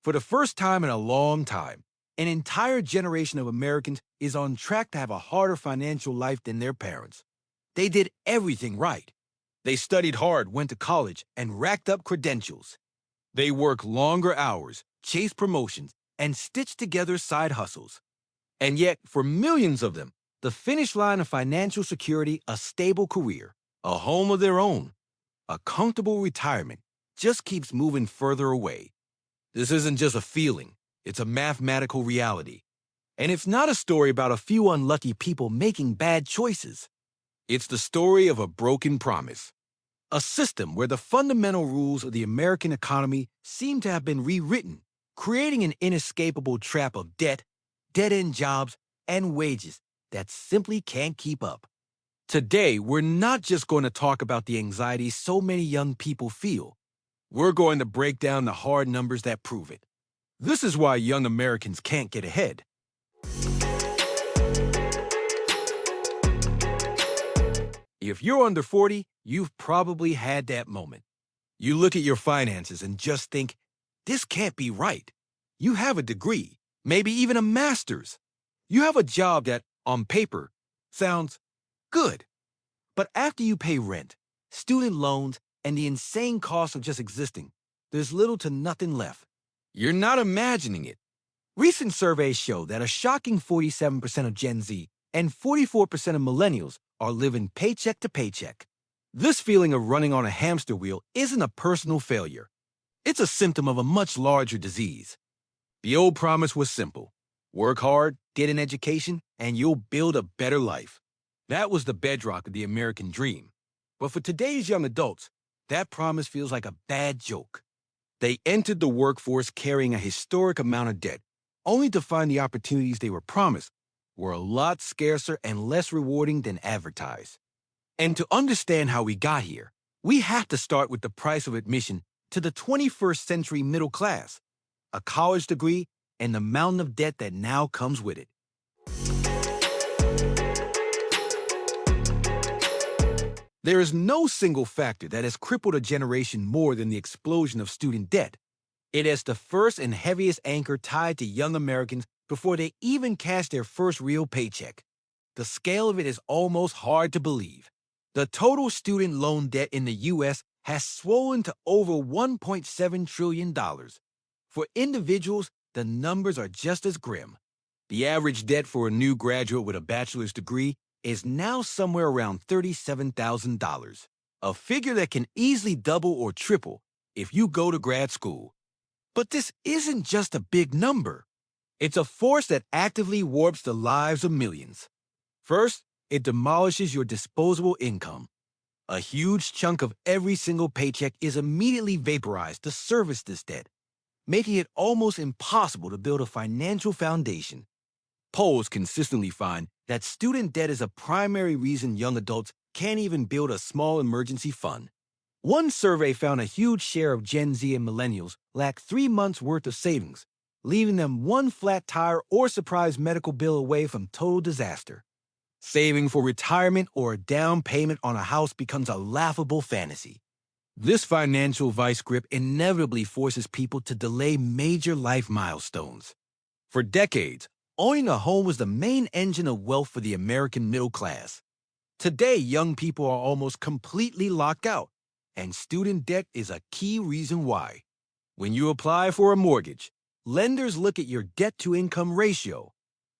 For the first time in a long time, an entire generation of Americans is on track to have a harder financial life than their parents. They did everything right. They studied hard, went to college, and racked up credentials. They work longer hours, chase promotions, and stitch together side hustles. And yet, for millions of them, the finish line of financial security, a stable career, a home of their own, a comfortable retirement, just keeps moving further away. This isn't just a feeling, it's a mathematical reality. And it's not a story about a few unlucky people making bad choices. It's the story of a broken promise. A system where the fundamental rules of the American economy seem to have been rewritten, creating an inescapable trap of debt, dead-end jobs, and wages that simply can't keep up. Today, we're not just going to talk about the anxiety so many young people feel. We're going to break down the hard numbers that prove it. This is why young Americans can't get ahead. If you're under 40, you've probably had that moment. You look at your finances and just think, this can't be right. You have a degree, maybe even a master's. You have a job that, on paper, sounds good. But after you pay rent, student loans, and the insane cost of just existing, there's little to nothing left. You're not imagining it. Recent surveys show that a shocking 47% of Gen Z and 44% of millennials are living paycheck to paycheck. This feeling of running on a hamster wheel isn't a personal failure. It's a symptom of a much larger disease. The old promise was simple. Work hard, get an education, and you'll build a better life. That was the bedrock of the American dream. But for today's young adults, that promise feels like a bad joke. They entered the workforce carrying a historic amount of debt, only to find the opportunities they were promised were a lot scarcer and less rewarding than advertised. And to understand how we got here, we have to start with the price of admission to the 21st century middle class, a college degree, and the mountain of debt that now comes with it. There is no single factor that has crippled a generation more than the explosion of student debt. It is the first and heaviest anchor tied to young Americans before they even cash their first real paycheck. The scale of it is almost hard to believe. The total student loan debt in the U.S. has swollen to over $1.7 trillion. For individuals, the numbers are just as grim. The average debt for a new graduate with a bachelor's degree is now somewhere around $37,000, a figure that can easily double or triple if you go to grad school. But this isn't just a big number. It's a force that actively warps the lives of millions. First, it demolishes your disposable income. A huge chunk of every single paycheck is immediately vaporized to service this debt, making it almost impossible to build a financial foundation. Polls consistently find that student debt is a primary reason young adults can't even build a small emergency fund. One survey found a huge share of Gen Z and millennials lack 3 months' worth of savings, leaving them one flat tire or surprise medical bill away from total disaster. Saving for retirement or a down payment on a house becomes a laughable fantasy. This financial vice grip inevitably forces people to delay major life milestones. For decades, owning a home was the main engine of wealth for the American middle class. Today, young people are almost completely locked out, and student debt is a key reason why. When you apply for a mortgage, lenders look at your debt-to-income ratio.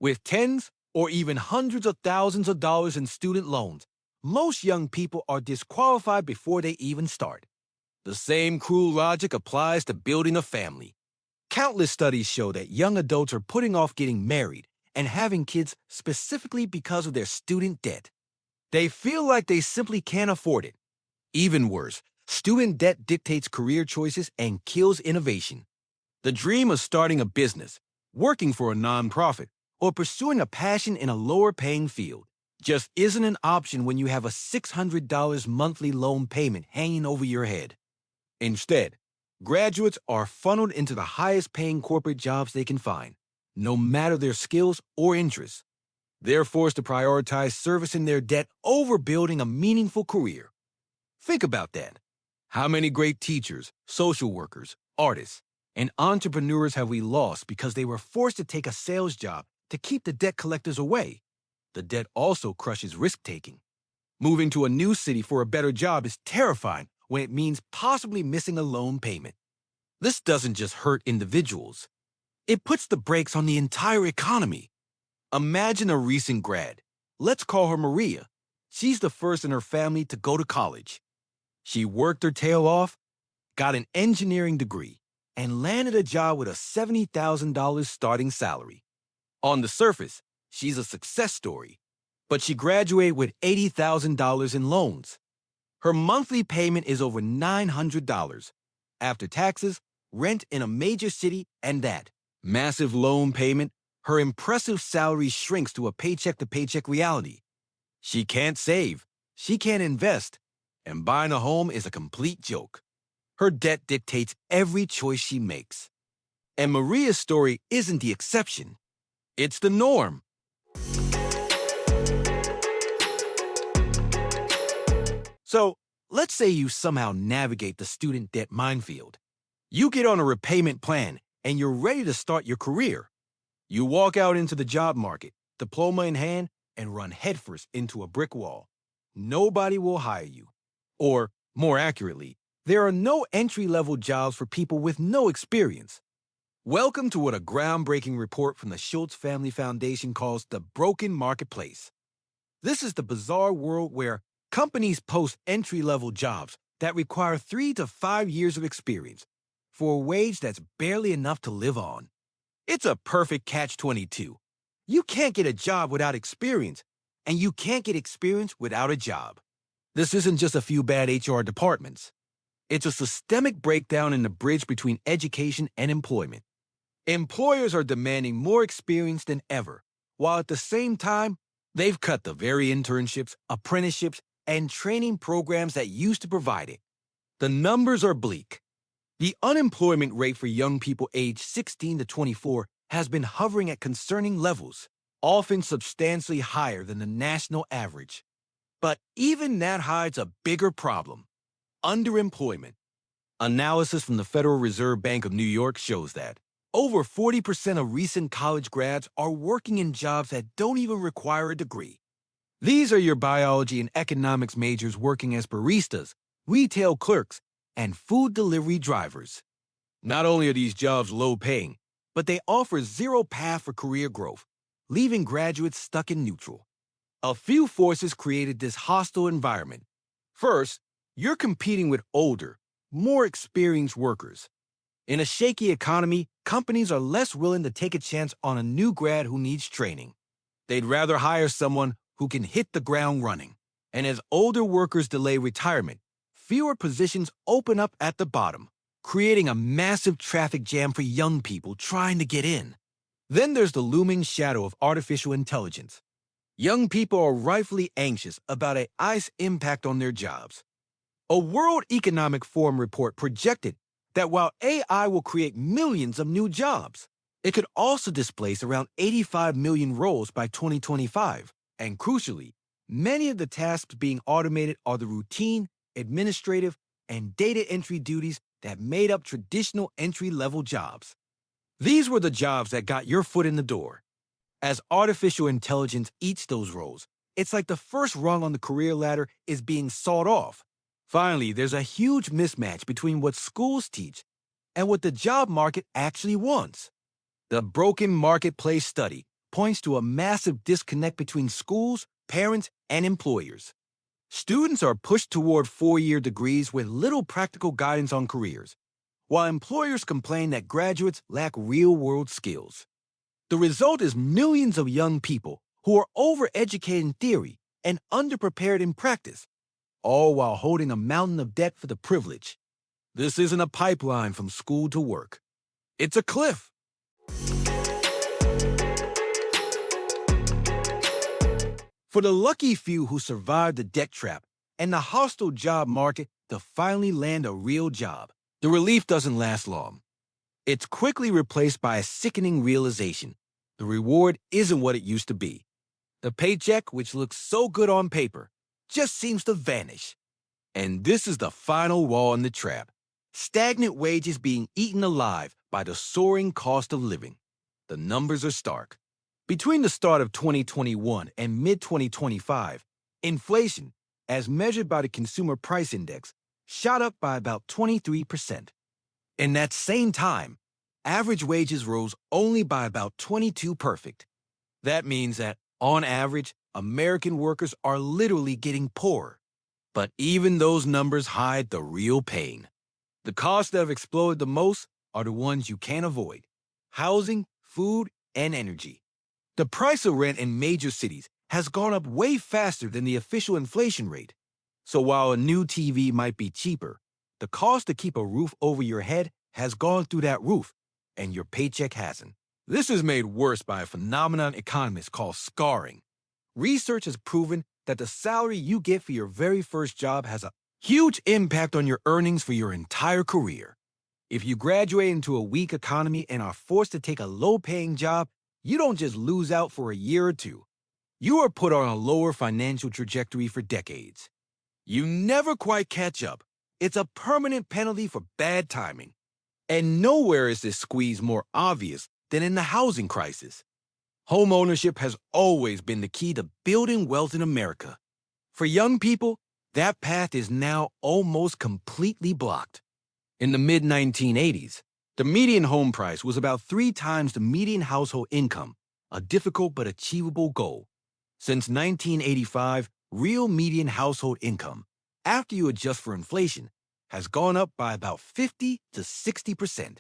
With tens or even hundreds of thousands of dollars in student loans, most young people are disqualified before they even start. The same cruel logic applies to building a family. Countless studies show that young adults are putting off getting married and having kids specifically because of their student debt. They feel like they simply can't afford it. Even worse, student debt dictates career choices and kills innovation. The dream of starting a business, working for a nonprofit, or pursuing a passion in a lower-paying field just isn't an option when you have a $600 monthly loan payment hanging over your head. Instead, graduates are funneled into the highest-paying corporate jobs they can find, no matter their skills or interests. They're forced to prioritize servicing their debt over building a meaningful career. Think about that. How many great teachers, social workers, artists, And entrepreneurs have we lost because they were forced to take a sales job to keep the debt collectors away. The debt also crushes risk-taking. Moving to a new city for a better job is terrifying when it means possibly missing a loan payment. This doesn't just hurt individuals. It puts the brakes on the entire economy. Imagine a recent grad. Let's call her Maria. She's the first in her family to go to college. She worked her tail off, got an engineering degree, and landed a job with a $70,000 starting salary. On the surface, she's a success story, but she graduated with $80,000 in loans. Her monthly payment is over $900. After taxes, rent in a major city, and that massive loan payment, her impressive salary shrinks to a paycheck-to-paycheck reality. She can't save, she can't invest, and buying a home is a complete joke. Her debt dictates every choice she makes. And Maria's story isn't the exception. It's the norm. So, let's say you somehow navigate the student debt minefield. You get on a repayment plan, and you're ready to start your career. You walk out into the job market, diploma in hand, and run headfirst into a brick wall. Nobody will hire you. Or, more accurately, there are no entry-level jobs for people with no experience. Welcome to what a groundbreaking report from the Schultz Family Foundation calls the broken marketplace. This is the bizarre world where companies post entry-level jobs that require 3 to 5 years of experience for a wage that's barely enough to live on. It's a perfect catch-22. You can't get a job without experience, and you can't get experience without a job. This isn't just a few bad HR departments. It's a systemic breakdown in the bridge between education and employment. Employers are demanding more experience than ever, while at the same time, they've cut the very internships, apprenticeships, and training programs that used to provide it. The numbers are bleak. The unemployment rate for young people aged 16 to 24 has been hovering at concerning levels, often substantially higher than the national average. But even that hides a bigger problem: underemployment. Analysis from the Federal Reserve Bank of New York shows that over 40% of recent college grads are working in jobs that don't even require a degree. These are your biology and economics majors working as baristas, retail clerks, and food delivery drivers. Not only are these jobs low-paying, but they offer zero path for career growth, leaving graduates stuck in neutral. A few forces created this hostile environment. First, you're competing with older, more experienced workers. In a shaky economy, companies are less willing to take a chance on a new grad who needs training. They'd rather hire someone who can hit the ground running. And as older workers delay retirement, fewer positions open up at the bottom, creating a massive traffic jam for young people trying to get in. Then there's the looming shadow of artificial intelligence. Young people are rightfully anxious about AI's impact on their jobs. A World Economic Forum report projected that while AI will create millions of new jobs, it could also displace around 85 million roles by 2025. And crucially, many of the tasks being automated are the routine, administrative, and data entry duties that made up traditional entry-level jobs. These were the jobs that got your foot in the door. As artificial intelligence eats those roles, it's like the first rung on the career ladder is being sawed off. Finally, there's a huge mismatch between what schools teach and what the job market actually wants. The Broken Marketplace study points to a massive disconnect between schools, parents, and employers. Students are pushed toward 4-year degrees with little practical guidance on careers, while employers complain that graduates lack real-world skills. The result is millions of young people who are overeducated in theory and underprepared in practice, all while holding a mountain of debt for the privilege. This isn't a pipeline from school to work. It's a cliff. For the lucky few who survived the debt trap and the hostile job market to finally land a real job, the relief doesn't last long. It's quickly replaced by a sickening realization: the reward isn't what it used to be. The paycheck, which looks so good on paper, just seems to vanish. And this is the final wall in the trap: stagnant wages being eaten alive by the soaring cost of living. The numbers are stark. Between the start of 2021 and mid-2025, inflation, as measured by the Consumer Price Index, shot up by about 23%. In that same time, average wages rose only by about 22%. That means that, on average, American workers are literally getting poorer. But even those numbers hide the real pain. The costs that have exploded the most are the ones you can't avoid: housing, food, and energy. The price of rent in major cities has gone up way faster than the official inflation rate. So while a new TV might be cheaper, the cost to keep a roof over your head has gone through that roof, and your paycheck hasn't. This is made worse by a phenomenon economists call scarring. Research has proven that the salary you get for your very first job has a huge impact on your earnings for your entire career. If you graduate into a weak economy and are forced to take a low-paying job, you don't just lose out for a year or two. You are put on a lower financial trajectory for decades. You never quite catch up. It's a permanent penalty for bad timing. And nowhere is this squeeze more obvious than in the housing crisis. Home ownership has always been the key to building wealth in America. For young people, that path is now almost completely blocked. In the mid-1980s, the median home price was about 3 times the median household income, a difficult but achievable goal. Since 1985, real median household income, after you adjust for inflation, has gone up by about 50 to 60%.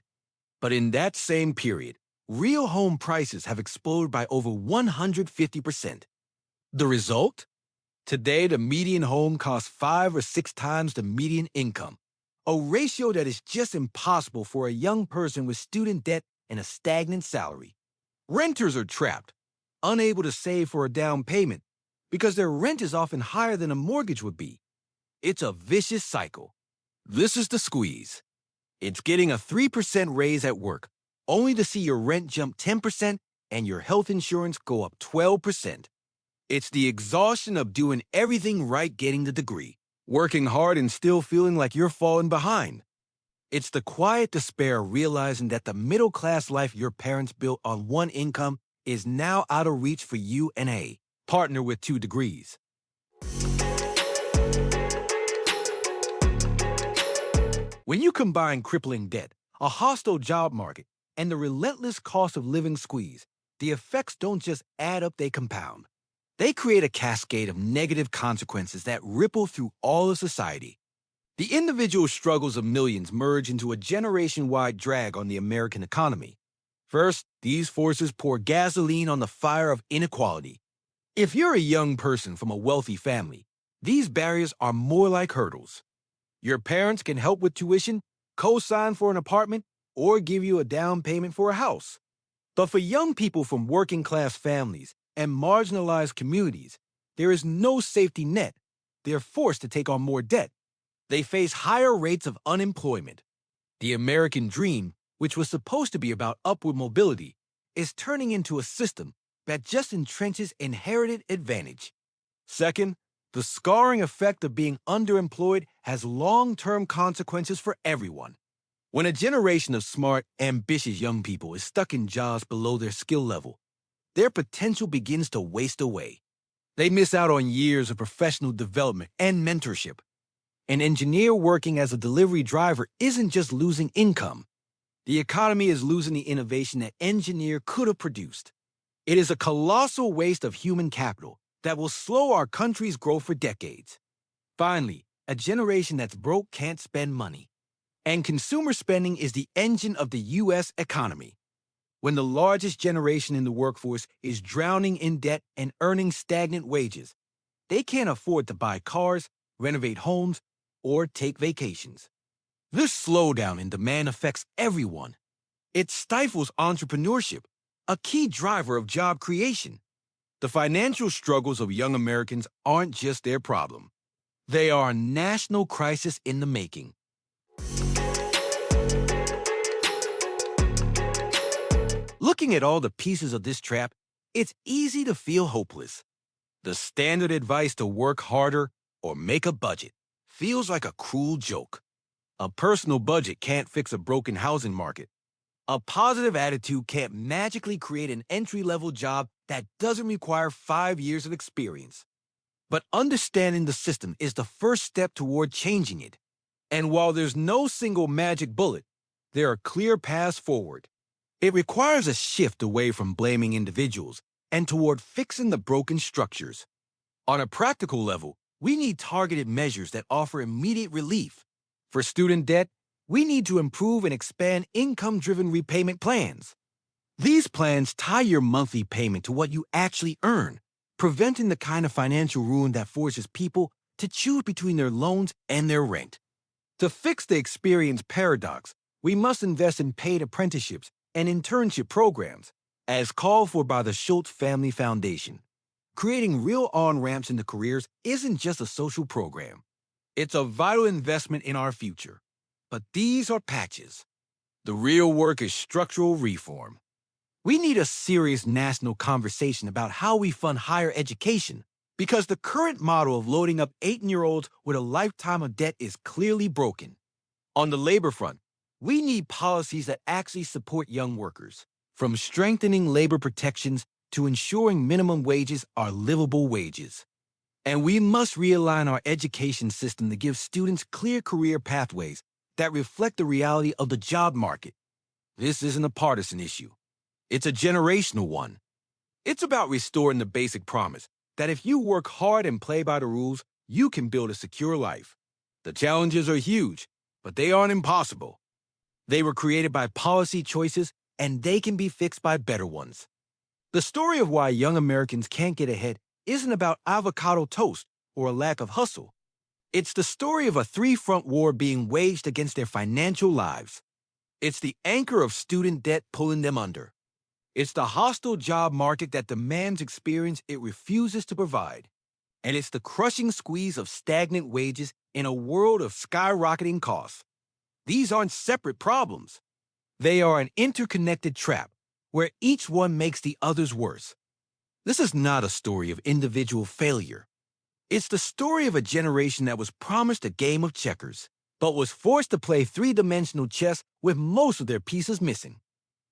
But in that same period, real home prices have exploded by over 150%. The result? Today, the median home costs 5 or 6 times the median income, a ratio that is just impossible for a young person with student debt and a stagnant salary. Renters are trapped, unable to save for a down payment because their rent is often higher than a mortgage would be. It's a vicious cycle. This is the squeeze. It's getting a 3% raise at work, only to see your rent jump 10% and your health insurance go up 12%. It's the exhaustion of doing everything right getting the degree, working hard and still feeling like you're falling behind. It's the quiet despair of realizing that the middle-class life your parents built on one income is now out of reach for you and a partner with 2 degrees. When you combine crippling debt, a hostile job market, and the relentless cost of living squeeze, the effects don't just add up, they compound. They create a cascade of negative consequences that ripple through all of society. The individual struggles of millions merge into a generation-wide drag on the American economy. First, these forces pour gasoline on the fire of inequality. If you're a young person from a wealthy family, these barriers are more like hurdles. Your parents can help with tuition, co-sign for an apartment, or give you a down payment for a house. But for young people from working-class families and marginalized communities, there is no safety net. They're forced to take on more debt. They face higher rates of unemployment. The American dream, which was supposed to be about upward mobility, is turning into a system that just entrenches inherited advantage. Second, the scarring effect of being underemployed has long-term consequences for everyone. When a generation of smart, ambitious young people is stuck in jobs below their skill level, their potential begins to waste away. They miss out on years of professional development and mentorship. An engineer working as a delivery driver isn't just losing income. The economy is losing the innovation that engineer could have produced. It is a colossal waste of human capital that will slow our country's growth for decades. Finally, a generation that's broke can't spend money. And consumer spending is the engine of the U.S. economy. When the largest generation in the workforce is drowning in debt and earning stagnant wages, they can't afford to buy cars, renovate homes, or take vacations. This slowdown in demand affects everyone. It stifles entrepreneurship, a key driver of job creation. The financial struggles of young Americans aren't just their problem. They are a national crisis in the making. Looking at all the pieces of this trap, it's easy to feel hopeless. The standard advice to work harder or make a budget feels like a cruel joke. A personal budget can't fix a broken housing market. A positive attitude can't magically create an entry-level job that doesn't require 5 years of experience. But understanding the system is the first step toward changing it. And while there's no single magic bullet, there are clear paths forward. It requires a shift away from blaming individuals and toward fixing the broken structures. On a practical level, we need targeted measures that offer immediate relief. For student debt, we need to improve and expand income-driven repayment plans. These plans tie your monthly payment to what you actually earn, preventing the kind of financial ruin that forces people to choose between their loans and their rent. To fix the experience paradox, we must invest in paid apprenticeships and internship programs, as called for by the Schultz Family Foundation. Creating real on-ramps into careers isn't just a social program. It's a vital investment in our future. But these are patches. The real work is structural reform. We need a serious national conversation about how we fund higher education, because the current model of loading up 18-year-olds with a lifetime of debt is clearly broken. On the labor front, we need policies that actually support young workers, from strengthening labor protections to ensuring minimum wages are livable wages. And we must realign our education system to give students clear career pathways that reflect the reality of the job market. This isn't a partisan issue. It's a generational one. It's about restoring the basic promise that if you work hard and play by the rules, you can build a secure life. The challenges are huge, but they aren't impossible. They were created by policy choices, and they can be fixed by better ones. The story of why young Americans can't get ahead isn't about avocado toast or a lack of hustle. It's the story of a three-front war being waged against their financial lives. It's the anchor of student debt pulling them under. It's the hostile job market that demands experience it refuses to provide. And it's the crushing squeeze of stagnant wages in a world of skyrocketing costs. These aren't separate problems. They are an interconnected trap where each one makes the others worse. This is not a story of individual failure. It's the story of a generation that was promised a game of checkers, but was forced to play three-dimensional chess with most of their pieces missing.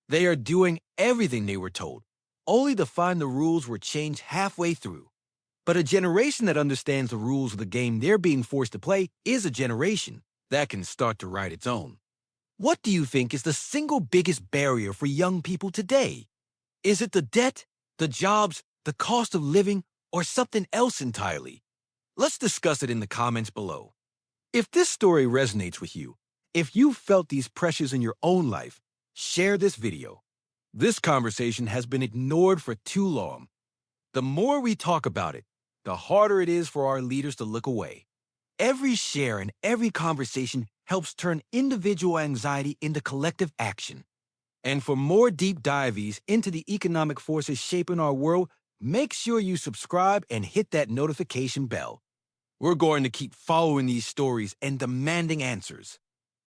They are doing everything they were told, only to find the rules were changed halfway through. But a generation that understands the rules of the game they're being forced to play is a generation that can start to write its own. What do you think is the single biggest barrier for young people today? Is it the debt, the jobs, the cost of living, or something else entirely? Let's discuss it in the comments below. If this story resonates with you, if you've felt these pressures in your own life, share this video. This conversation has been ignored for too long. The more we talk about it, the harder it is for our leaders to look away. Every share and every conversation helps turn individual anxiety into collective action. And for more deep dives into the economic forces shaping our world, make sure you subscribe and hit that notification bell. We're going to keep following these stories and demanding answers.